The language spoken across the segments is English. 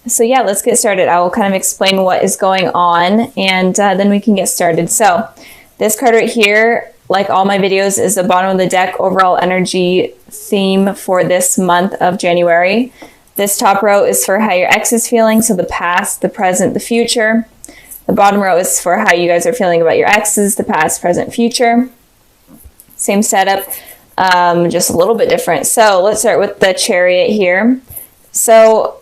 So yeah, let's get started. I will kind of explain what is going on, and then we can get started. So this card right here, like all my videos, is the bottom of the deck overall energy theme for this month of January. This top row is for how your ex is feeling, so the past, the present, the future. The bottom row is for how you guys are feeling about your exes, the past, present, future. Same setup, just a little bit different. So let's start with the Chariot here. So,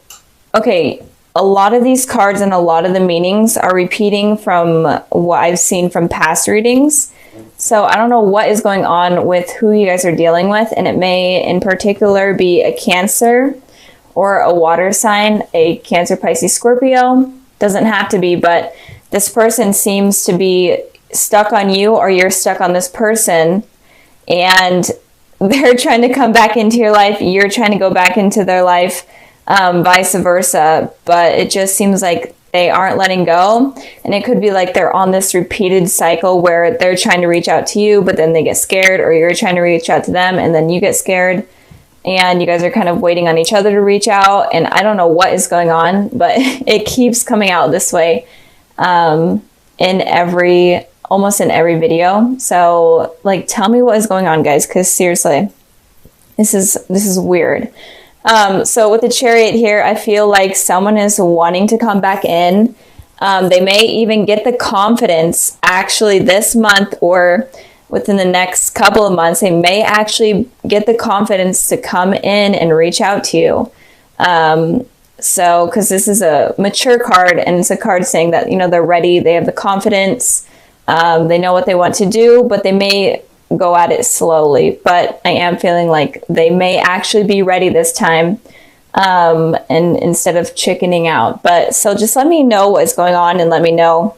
okay, a lot of these cards and a lot of the meanings are repeating from what I've seen from past readings. So I don't know what is going on with who you guys are dealing with, and it may in particular be a Cancer or a water sign, a Cancer, Pisces, Scorpio. Doesn't have to be, but this person seems to be stuck on you, or you're stuck on this person, and they're trying to come back into your life. You're trying to go back into their life, vice versa. But it just seems like they aren't letting go. And it could be like they're on this repeated cycle where they're trying to reach out to you, but then they get scared, or you're trying to reach out to them and then you get scared. And you guys are kind of waiting on each other to reach out. And I don't know what is going on, but it keeps coming out this way almost in every video. So like, tell me what is going on, guys, because seriously, this is weird. So with the Chariot here, I feel like someone is wanting to come back in. They may even get the confidence actually this month, or within the next couple of months, they may actually get the confidence to come in and reach out to you. So, because this is a mature card, and it's a card saying that, you know, they're ready, they have the confidence, they know what they want to do, but they may go at it slowly. But I am feeling like they may actually be ready this time, and instead of chickening out. But so just let me know what's going on, and let me know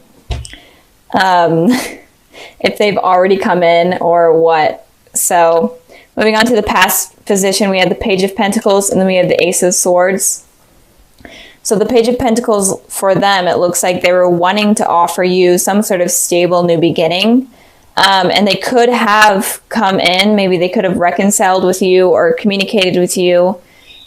if they've already come in or what. So moving on to the past position, we have the Page of Pentacles, and then we have the Ace of Swords. So the Page of Pentacles, for them, it looks like they were wanting to offer you some sort of stable new beginning. And they could have come in, maybe they could have reconciled with you or communicated with you,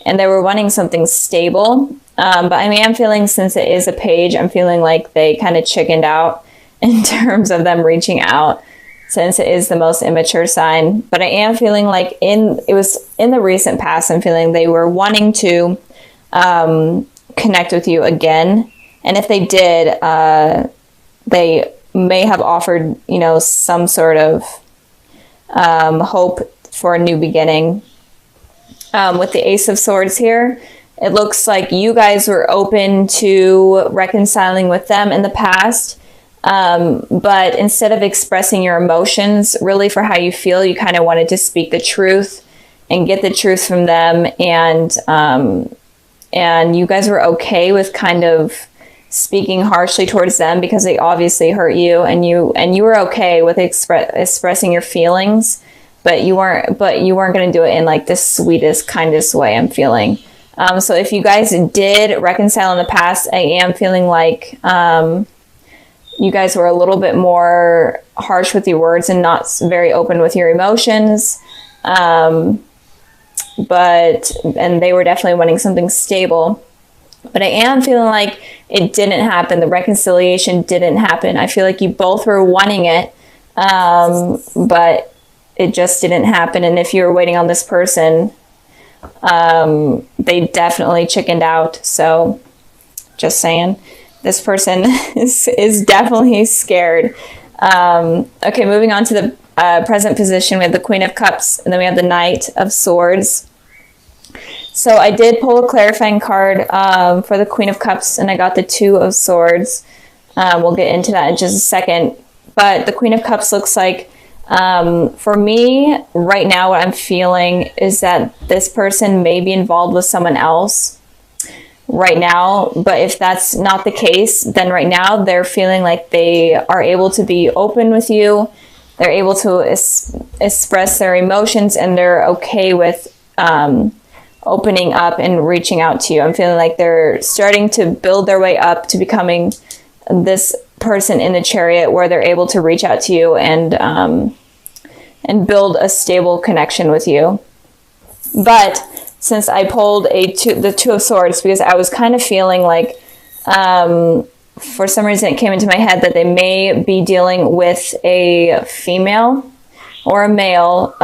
and they were wanting something stable. But I mean, I'm feeling, since it is a page, I'm feeling like they kind of chickened out in terms of them reaching out, since it is the most immature sign. But I am feeling like it was in the recent past, I'm feeling they were wanting to connect with you again. And if they did, they may have offered, you know, some sort of hope for a new beginning. With the Ace of Swords here, it looks like you guys were open to reconciling with them in the past. But instead of expressing your emotions really for how you feel, you kind of wanted to speak the truth and get the truth from them. And you guys were okay with kind of speaking harshly towards them because they obviously hurt you, and you were okay with expressing your feelings, but you weren't going to do it in like the sweetest, kindest way, I'm feeling. So if you guys did reconcile in the past, I am feeling like you guys were a little bit more harsh with your words and not very open with your emotions. And they were definitely wanting something stable. But I am feeling like it didn't happen. The reconciliation didn't happen. I feel like you both were wanting it, but it just didn't happen. And if you were waiting on this person, they definitely chickened out. So just saying, this person is definitely scared. Okay, moving on to the present position, we have the Queen of Cups, and then we have the Knight of Swords. So I did pull a clarifying card for the Queen of Cups, and I got the Two of Swords. We'll get into that in just a second. But the Queen of Cups looks like, for me, right now, what I'm feeling is that this person may be involved with someone else right now. But if that's not the case, then right now they're feeling like they are able to be open with you. They're able to express their emotions, and they're okay with opening up and reaching out to you. I'm feeling like they're starting to build their way up to becoming this person in the Chariot, where they're able to reach out to you and build a stable connection with you. But since I pulled the Two of Swords, because I was kind of feeling like, for some reason it came into my head that they may be dealing with a female or a male,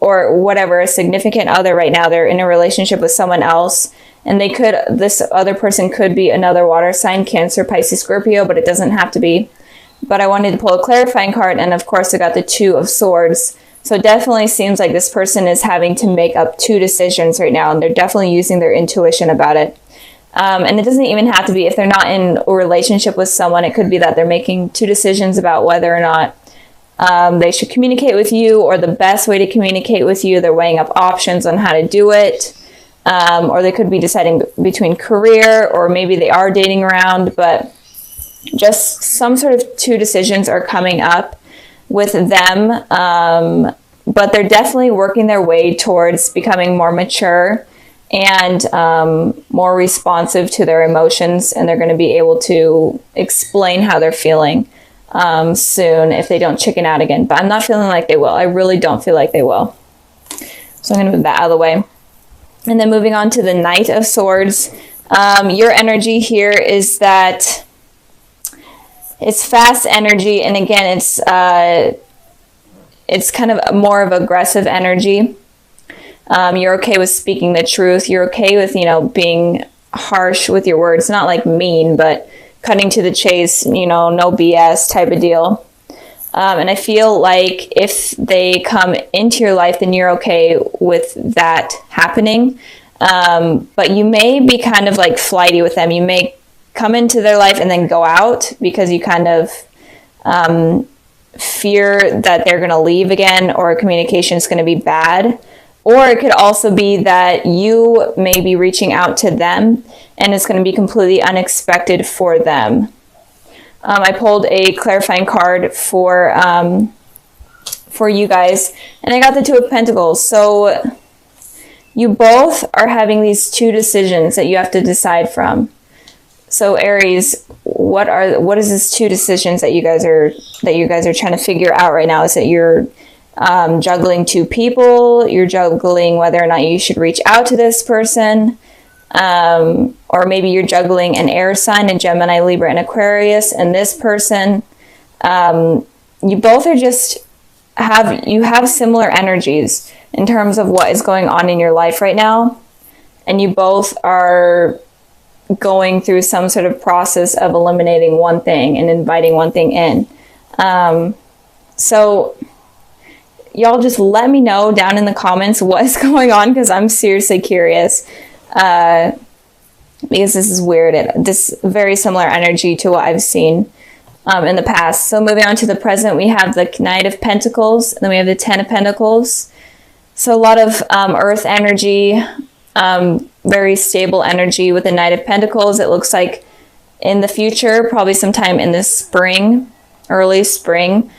or whatever, a significant other right now. They're in a relationship with someone else, and this other person could be another water sign, Cancer, Pisces, Scorpio, but it doesn't have to be. But I wanted to pull a clarifying card, and of course I got the Two of Swords. So it definitely seems like this person is having to make up two decisions right now, and they're definitely using their intuition about it. And it doesn't even have to be, if they're not in a relationship with someone, it could be that they're making two decisions about whether or not they should communicate with you, or the best way to communicate with you. They're weighing up options on how to do it. Or they could be deciding between career, or maybe they are dating around, but just some sort of two decisions are coming up with them. But they're definitely working their way towards becoming more mature and more responsive to their emotions, and they're going to be able to explain how they're feeling soon if they don't chicken out again. But I'm not feeling like they will. I really don't feel like they will. So I'm going to move that out of the way. And then moving on to the Knight of Swords. Your energy here is that it's fast energy, and again, it's kind of more of aggressive energy. You're okay with speaking the truth. You're okay with, being harsh with your words. Not like mean, but cutting to the chase, no BS type of deal. And I feel like if they come into your life, then you're okay with that happening. But you may be kind of like flighty with them. You may come into their life and then go out because you kind of fear that they're going to leave again, or communication is going to be bad. Or it could also be that you may be reaching out to them and it's going to be completely unexpected for them. I pulled a clarifying card for you guys, and I got the Two of Pentacles. So you both are having these two decisions that you have to decide from. So Aries, what is this two decisions that you guys are trying to figure out right now? Is that you're juggling two people? You're juggling whether or not you should reach out to this person, or maybe you're juggling an air sign, a Gemini, Libra, and Aquarius, and this person. You both are have similar energies in terms of what is going on in your life right now, and you both are going through some sort of process of eliminating one thing and inviting one thing in. So y'all just let me know down in the comments what is going on, because I'm seriously curious. Because this is weird. This very similar energy to what I've seen in the past. So moving on to the present, we have the Knight of Pentacles, and then we have the Ten of Pentacles. So a lot of earth energy, very stable energy with the Knight of Pentacles. It looks like in the future, probably sometime in the spring, early spring,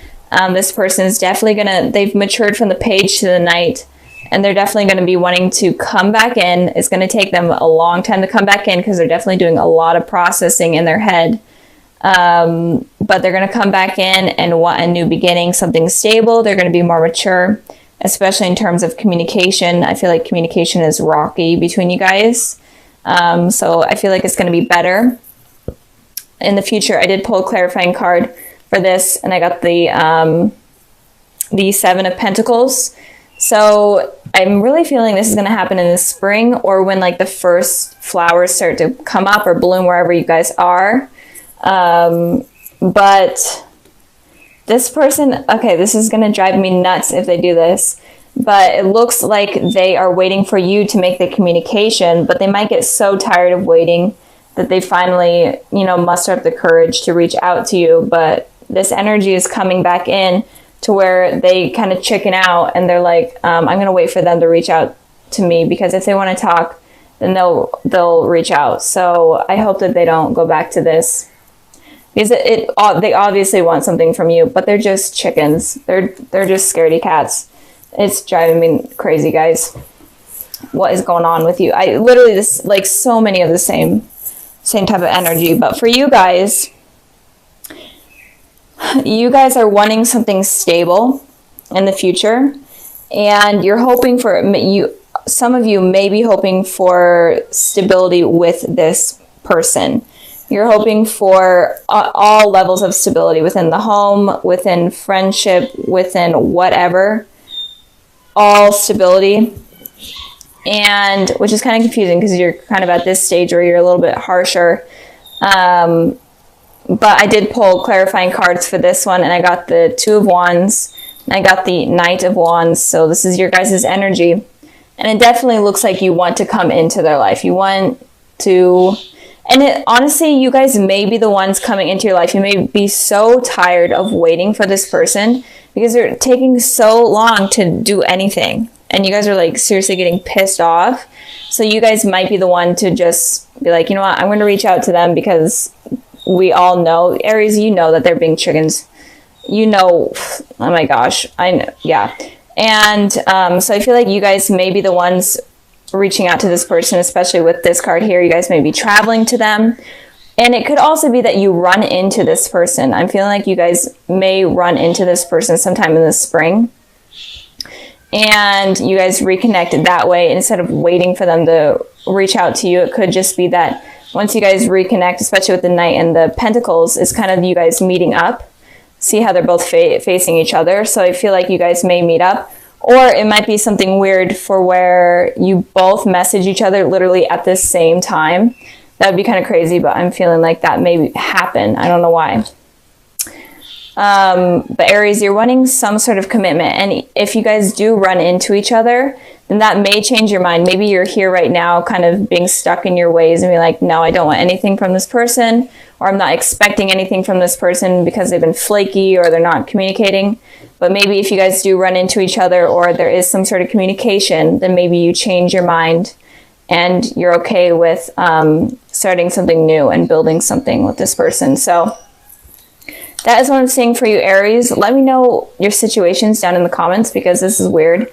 this person is definitely they've matured from the Page to the Knight, and they're definitely going to be wanting to come back in. It's going to take them a long time to come back in because they're definitely doing a lot of processing in their head. But they're going to come back in and want a new beginning, something stable. They're going to be more mature, especially in terms of communication. I feel like communication is rocky between you guys. So I feel like it's going to be better in the future. I did pull a clarifying card for this, and I got the Seven of Pentacles. So I'm really feeling this is going to happen in the spring, or when like the first flowers start to come up or bloom wherever you guys are. But this person, okay, this is going to drive me nuts if they do this, but it looks like they are waiting for you to make the communication, but they might get so tired of waiting that they finally, muster up the courage to reach out to you. But this energy is coming back in to where they kind of chicken out, and they're like, I'm going to wait for them to reach out to me, because if they want to talk, then they'll reach out. So I hope that they don't go back to this, because they obviously want something from you, but they're just chickens. They're just scaredy cats. It's driving me crazy, guys. What is going on with you? I literally just like so many of the same type of energy. But for you guys are wanting something stable in the future, and you're hoping for some of you may be hoping for stability with this person. You're hoping for all levels of stability within the home, within friendship, within whatever, all stability. And which is kind of confusing because you're kind of at this stage where you're a little bit harsher. But I did pull clarifying cards for this one, and I got the Two of Wands, and I got the Knight of Wands. So this is your guys' energy. And it definitely looks like you want to come into their life. You want to... And honestly, you guys may be the ones coming into your life. You may be so tired of waiting for this person because they're taking so long to do anything. And you guys are like seriously getting pissed off. So you guys might be the one to just be like, you know what, I'm going to reach out to them because we all know, Aries, you know that they're being chickens. You know, oh my gosh, I know, yeah. And so I feel like you guys may be the ones reaching out to this person, especially with this card here. You guys may be traveling to them. And it could also be that you run into this person. I'm feeling like you guys may run into this person sometime in the spring. And you guys reconnect that way instead of waiting for them to reach out to you. It could just be that once you guys reconnect, especially with the Knight and the Pentacles, is kind of you guys meeting up. See how they're both facing each other. So I feel like you guys may meet up. Or it might be something weird for where you both message each other literally at the same time. That would be kind of crazy, but I'm feeling like that may happen. I don't know why. But Aries, you're wanting some sort of commitment. And if you guys do run into each other, then that may change your mind. Maybe you're here right now kind of being stuck in your ways and be like, no, I don't want anything from this person, or I'm not expecting anything from this person because they've been flaky or they're not communicating. But maybe if you guys do run into each other or there is some sort of communication, then maybe you change your mind and you're okay with starting something new and building something with this person. So that is what I'm seeing for you, Aries. Let me know your situations down in the comments because this is weird.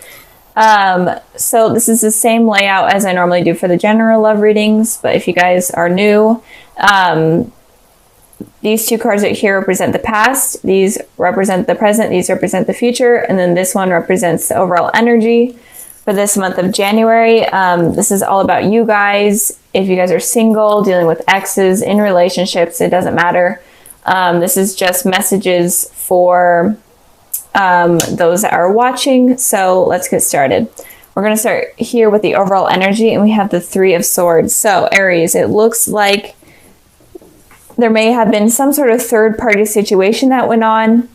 So this is the same layout as I normally do for the general love readings, but if you guys are new, these two cards right here represent the past, these represent the present, these represent the future, and then this one represents the overall energy for this month of January. This is all about you guys. If you guys are single, dealing with exes, in relationships, it doesn't matter. This is just messages for those that are watching. So let's get started. We're going to start here with the overall energy, and we have the Three of Swords. So Aries, it looks like there may have been some sort of third-party situation that went on.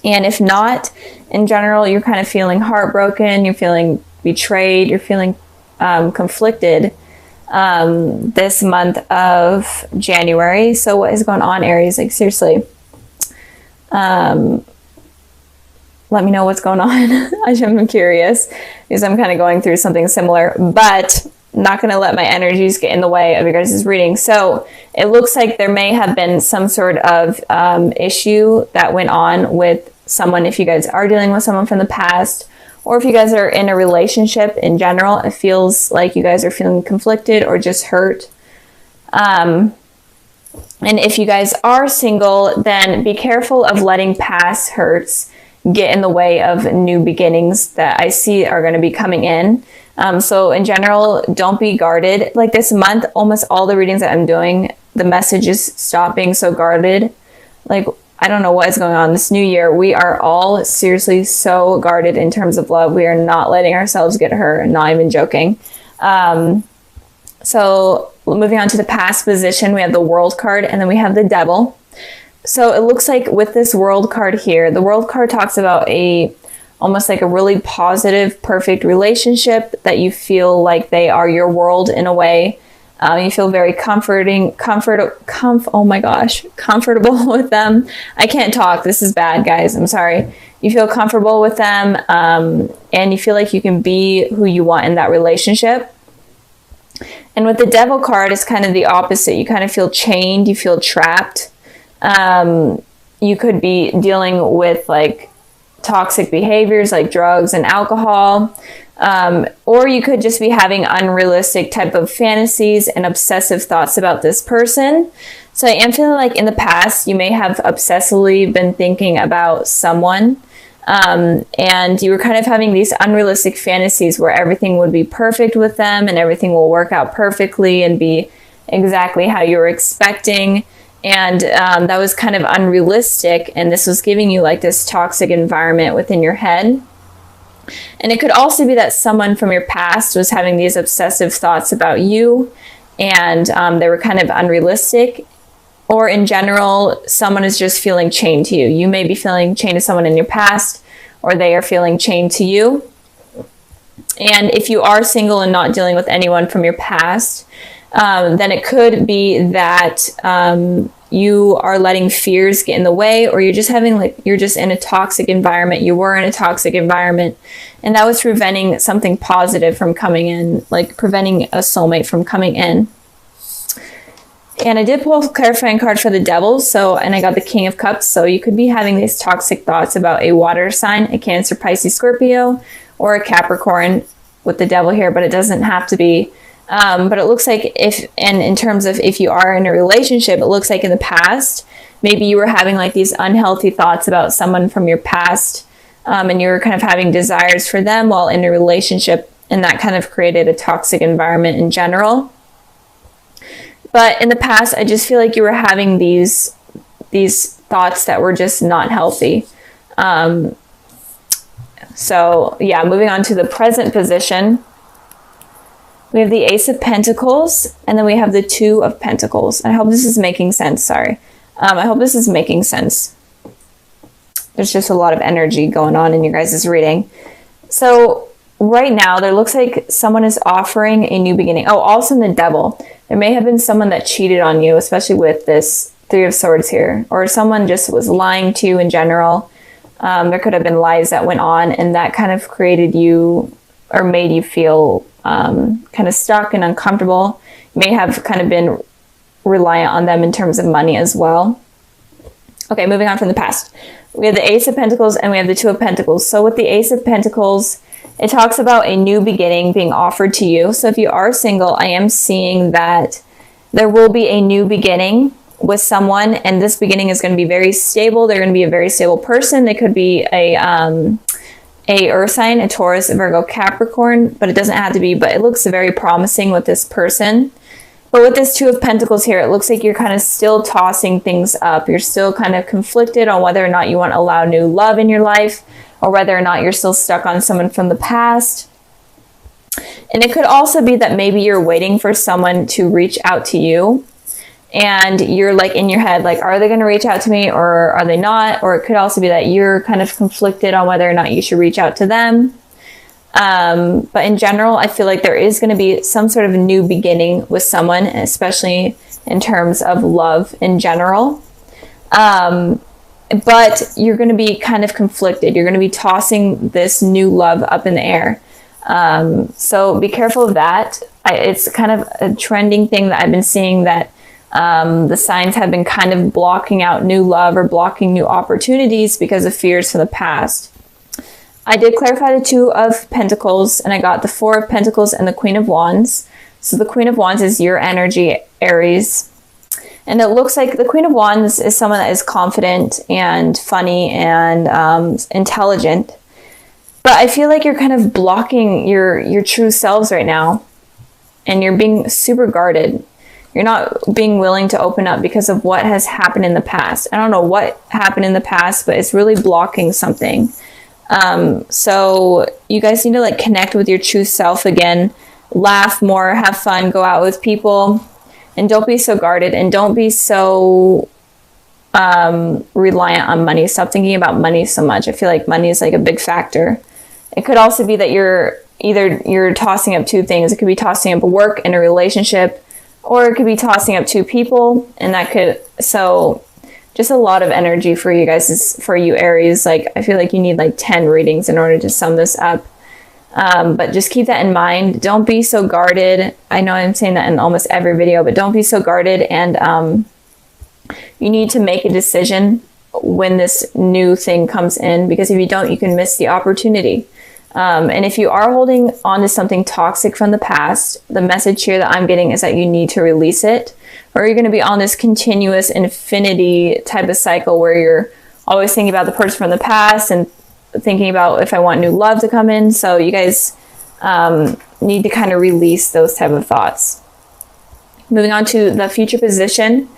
And if not, in general, you're kind of feeling heartbroken, you're feeling betrayed, you're feeling conflicted this month of January. So what is going on, Aries? Like, seriously. Let me know what's going on. I'm curious because I'm kind of going through something similar, but not going to let my energies get in the way of your guys' reading. So it looks like there may have been some sort of issue that went on with someone. If you guys are dealing with someone from the past, or if you guys are in a relationship in general, it feels like you guys are feeling conflicted or just hurt. And if you guys are single, then be careful of letting past hurts get in the way of new beginnings that I see are going to be coming in. So in general, don't be guarded. Like this month, almost all the readings that I'm doing, the message is stop being so guarded. Like, I don't know what is going on this new year. We are all seriously so guarded in terms of love. We are not letting ourselves get hurt, not even joking. So moving on to the past position, we have the World card and then we have the Devil. So it looks like with this World card here, the World card talks about almost like a really positive, perfect relationship that you feel like they are your world in a way. You feel very comfortable with them. I can't talk. This is bad, guys. I'm sorry. You feel comfortable with them, and you feel like you can be who you want in that relationship. And with the Devil card, it's kind of the opposite. You kind of feel chained. You feel trapped. You could be dealing with like toxic behaviors like drugs and alcohol, or you could just be having unrealistic type of fantasies and obsessive thoughts about this person. So I am feeling like in the past you may have obsessively been thinking about someone, And you were kind of having these unrealistic fantasies where everything would be perfect with them and everything will work out perfectly and be exactly how you were expecting. And that was kind of unrealistic. And this was giving you like this toxic environment within your head. And it could also be that someone from your past was having these obsessive thoughts about you, and they were kind of unrealistic. Or in general, someone is just feeling chained to you. You may be feeling chained to someone in your past, or they are feeling chained to you. And if you are single and not dealing with anyone from your past, then it could be that you are letting fears get in the way, or you're just having you're just in a toxic environment. You were in a toxic environment, and that was preventing something positive from coming in, like preventing a soulmate from coming in. And I did pull a clarifying card for the devil, and I got the King of Cups. So you could be having these toxic thoughts about a water sign, a Cancer, Pisces, Scorpio, or a Capricorn with the devil here, but it doesn't have to be. But it looks like in terms of if you are in a relationship, it looks like in the past, maybe you were having like these unhealthy thoughts about someone from your past, and you were kind of having desires for them while in a relationship, and that kind of created a toxic environment in general. But in the past, I just feel like you were having these thoughts that were just not healthy. So yeah, moving on to the present position. We have the Ace of Pentacles, and then we have the Two of Pentacles. I hope this is making sense. Sorry. I hope this is making sense. There's just a lot of energy going on in your guys' reading. So right now, there looks like someone is offering a new beginning. Oh, also in the devil. There may have been someone that cheated on you, especially with this Three of Swords here. Or someone just was lying to you in general. There could have been lies that went on, and that kind of created you or made you feel kind of stuck and uncomfortable. You may have kind of been reliant on them in terms of money as well. Okay, moving on from the past. We have the Ace of Pentacles and we have the Two of Pentacles. So with the Ace of Pentacles, it talks about a new beginning being offered to you. So if you are single, I am seeing that there will be a new beginning with someone, and this beginning is going to be very stable. They're going to be a very stable person. They could be a earth sign, a Taurus, a Virgo, Capricorn, but it doesn't have to be, but it looks very promising with this person. But with this Two of Pentacles here, it looks like you're kind of still tossing things up. You're still kind of conflicted on whether or not you want to allow new love in your life, or whether or not you're still stuck on someone from the past. And it could also be that maybe you're waiting for someone to reach out to you, and you're like in your head, like, are they going to reach out to me or are they not? Or it could also be that you're kind of conflicted on whether or not you should reach out to them. But in general, I feel like there is going to be some sort of new beginning with someone, especially in terms of love in general. But you're going to be kind of conflicted. You're going to be tossing this new love up in the air. So be careful of that. It's kind of a trending thing that I've been seeing, that the signs have been kind of blocking out new love or blocking new opportunities because of fears from the past. I did clarify the Two of Pentacles, and I got the Four of Pentacles and the Queen of Wands. So the Queen of Wands is your energy, Aries. And it looks like the Queen of Wands is someone that is confident and funny and intelligent. But I feel like you're kind of blocking your true selves right now. And you're being super guarded. You're not being willing to open up because of what has happened in the past. I don't know what happened in the past, but it's really blocking something. So you guys need to like connect with your true self again, laugh more, have fun, go out with people, and don't be so guarded, and don't be so reliant on money. Stop thinking about money so much. I feel like money is like a big factor. It could also be that you're tossing up two things. It could be tossing up work and a relationship, or it could be tossing up two people, and that could, so just a lot of energy for you guys, for you Aries. Like, I feel like you need like 10 readings in order to sum this up. But just keep that in mind. Don't be so guarded. I know I'm saying that in almost every video, but don't be so guarded. And you need to make a decision when this new thing comes in, because if you don't, you can miss the opportunity. And if you are holding on to something toxic from the past, the message here that I'm getting is that you need to release it, or you're going to be on this continuous infinity type of cycle where you're always thinking about the person from the past and thinking about if I want new love to come in. So you guys need to kind of release those type of thoughts. Moving on to the future position,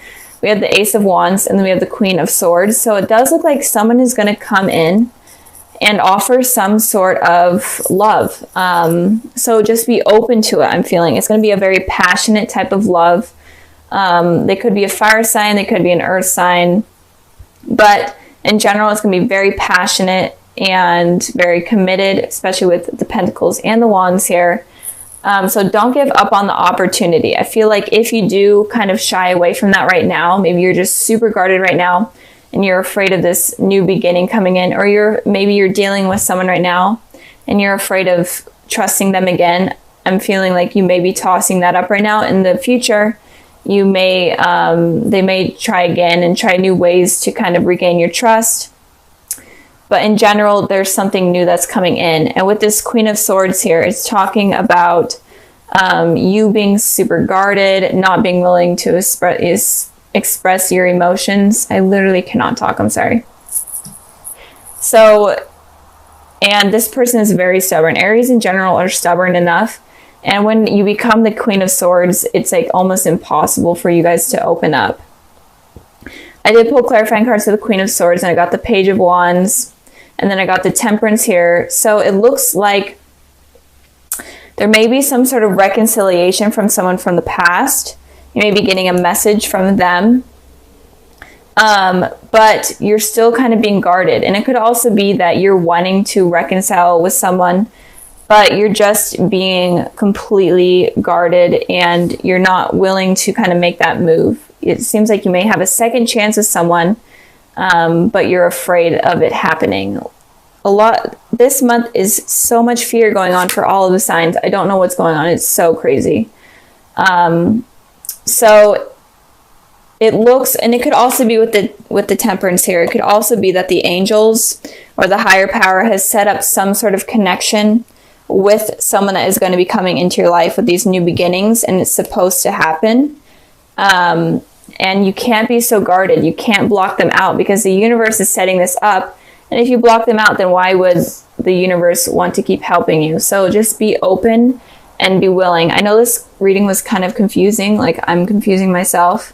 we have the Ace of Wands, and then we have the Queen of Swords. So it does look like someone is going to come in and offer some sort of love. So just be open to it. I'm feeling it's going to be a very passionate type of love. They could be a fire sign, they could be an earth sign, but in general, it's going to be very passionate and very committed, especially with the Pentacles and the Wands here. So don't give up on the opportunity. I feel like if you do kind of shy away from that right now, maybe you're just super guarded right now and you're afraid of this new beginning coming in, or maybe you're dealing with someone right now and you're afraid of trusting them again. I'm feeling like you may be tossing that up right now. In the future, you may, they may try again and try new ways to kind of regain your trust. But in general, there's something new that's coming in. And with this Queen of Swords here, it's talking about you being super guarded, not being willing to express your emotions. I literally cannot talk, I'm sorry. So, and this person is very stubborn. Aries in general are stubborn enough. And when you become the Queen of Swords, it's like almost impossible for you guys to open up. I did pull clarifying cards for the Queen of Swords, and I got the Page of Wands. And then I got the Temperance here. So it looks like there may be some sort of reconciliation from someone from the past. You may be getting a message from them. But you're still kind of being guarded. And it could also be that you're wanting to reconcile with someone, but you're just being completely guarded and you're not willing to kind of make that move. It seems like you may have a second chance with someone, but you're afraid of it happening. This month is so much fear going on for all of the signs. I don't know what's going on. It's so crazy. So it looks, and it could also be with the Temperance here. It could also be that the angels or the higher power has set up some sort of connection with someone that is going to be coming into your life with these new beginnings, and it's supposed to happen. And you can't be so guarded. You can't block them out because the universe is setting this up. And if you block them out, then why would the universe want to keep helping you? So just be open and be willing. I know this reading was kind of confusing. Like, I'm confusing myself.